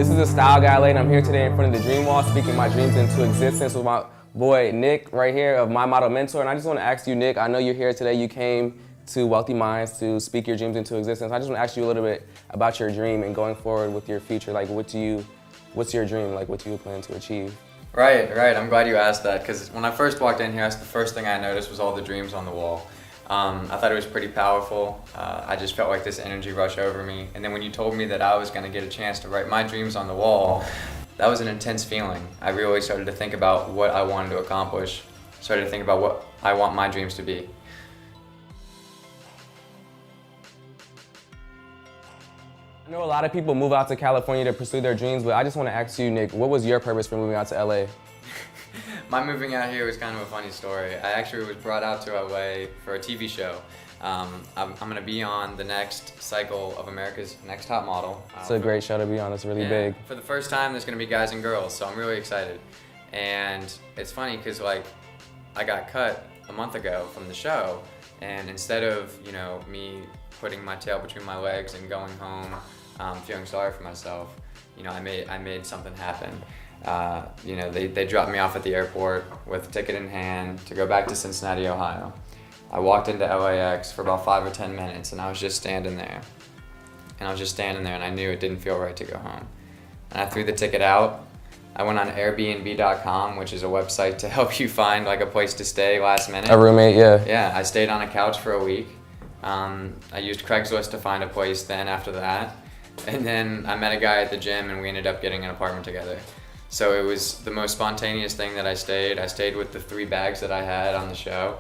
This is the Style Guy Lane. I'm here today in front of the Dream Wall, speaking my dreams into existence with my boy Nick right here of My Model Mentor. And I just want to ask you, Nick, I know you're here today. You came to Wealthy Minds to speak your dreams into existence. I just want to ask you a little bit about your dream and going forward with your future. Like, what's your dream? Like, what do you plan to achieve? Right. I'm glad you asked that, because when I first walked in here, that's the first thing I noticed was all the dreams on the wall. I thought it was pretty powerful. I just felt like this energy rush over me. And then when you told me that I was going to get a chance to write my dreams on the wall, that was an intense feeling. I really started to think about what I wanted to accomplish, started to think about what I want my dreams to be. I know a lot of people move out to California to pursue their dreams, but I just want to ask you, Nick, what was your purpose for moving out to LA? My moving out here was kind of a funny story. I actually was brought out to LA for a TV show. I'm going to be on the next cycle of America's Next Top Model. It's a great show to be on. It's really big. For the first time, there's going to be guys and girls, so I'm really excited. And it's funny because I got cut a month ago from the show, and instead of me putting my tail between my legs and going home feeling sorry for myself, I made something happen. They dropped me off at the airport with a ticket in hand to go back to Cincinnati, Ohio. I walked into LAX for about 5 or 10 minutes, and I was just standing there. And I knew it didn't feel right to go home. And I threw the ticket out. I went on Airbnb.com, which is a website to help you find a place to stay last minute. A roommate, yeah. Yeah, I stayed on a couch for a week. I used Craigslist to find a place then after that. And then I met a guy at the gym, and we ended up getting an apartment together. So it was the most spontaneous thing that I stayed. I stayed with the 3 bags that I had on the show,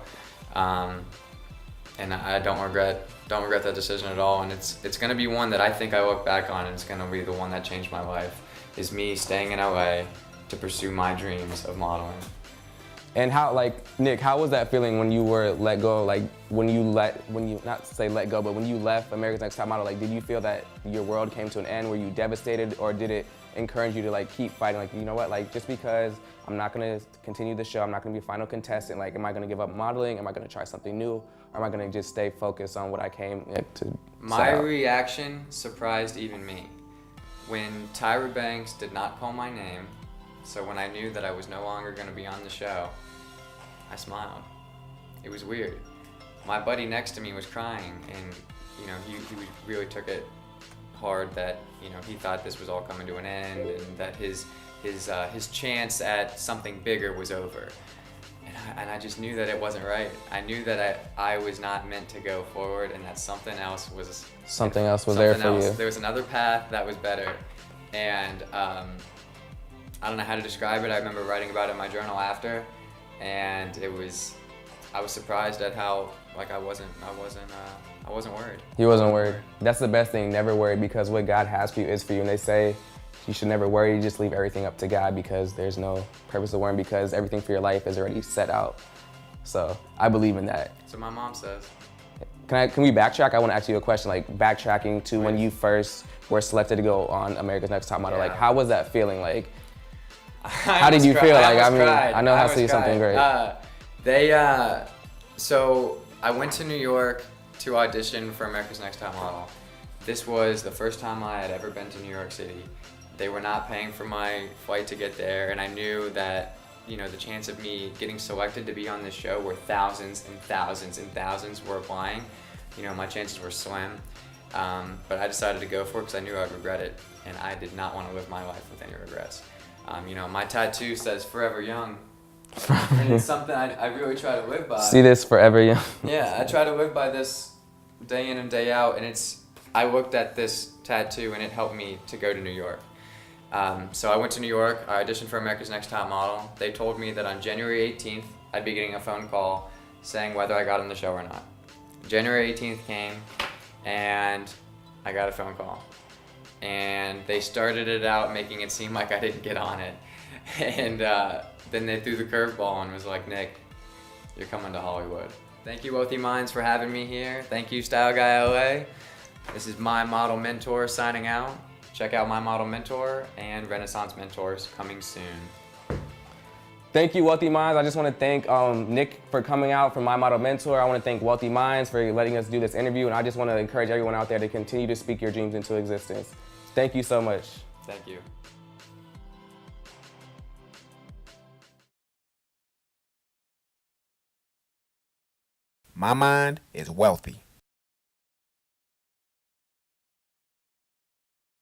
and I don't regret that decision at all. And it's going to be one that I think I look back on, and it's going to be the one that changed my life. Is me staying in LA to pursue my dreams of modeling. And Nick, how was that feeling when you were let go? When you not say let go, but when you left America's Next Top Model, did you feel that your world came to an end? Were you devastated, or did it encourage you to keep fighting? You know what, just because I'm not gonna continue the show, I'm not gonna be a final contestant, am I gonna give up modeling? Am I gonna try something new? Or am I gonna just stay focused on what I came to? My reaction surprised even me. When Tyra Banks did not call my name, so when I knew that I was no longer gonna be on the show, I smiled. It was weird. My buddy next to me was crying, and he really took it hard that he thought this was all coming to an end, and that his chance at something bigger was over. And I just knew that it wasn't right. I knew that I was not meant to go forward, and that something else was there for you. There was another path that was better, and I don't know how to describe it. I remember writing about it in my journal after, and I was surprised at how I wasn't worried. He wasn't worried. That's the best thing, never worry, because what God has for you is for you. And they say you should never worry, you just leave everything up to God, because there's no purpose of worrying, because everything for your life is already set out. So I believe in that. So my mom says. Can we backtrack? I want to ask you a question, backtracking to when you first were selected to go on America's Next Top Model. Yeah. How was that feeling? How did you feel? I know how to see something great. So I went to New York to audition for America's Next Top Model. This was the first time I had ever been to New York City. They were not paying for my flight to get there, and I knew that the chance of me getting selected to be on this show where thousands and thousands and thousands were applying, my chances were slim. But I decided to go for it because I knew I'd regret it, and I did not want to live my life with any regrets. My tattoo says "Forever Young," and it's something I really try to live by. See this, forever young. Yeah, I try to live by this day in and day out, and I looked at this tattoo, and it helped me to go to New York. So I went to New York, I auditioned for America's Next Top Model. They told me that on January 18th, I'd be getting a phone call saying whether I got on the show or not. January 18th came, and I got a phone call. And they started it out making it seem like I didn't get on it. And then they threw the curveball and was like, "Nick, you're coming to Hollywood." Thank you, Wealthy Minds, for having me here. Thank you, Style Guy LA. This is My Model Mentor signing out. Check out My Model Mentor and Renaissance Mentors coming soon. Thank you, Wealthy Minds. I just want to thank Nick for coming out from My Model Mentor. I want to thank Wealthy Minds for letting us do this interview, and I just want to encourage everyone out there to continue to speak your dreams into existence. Thank you so much. Thank you. My mind is wealthy.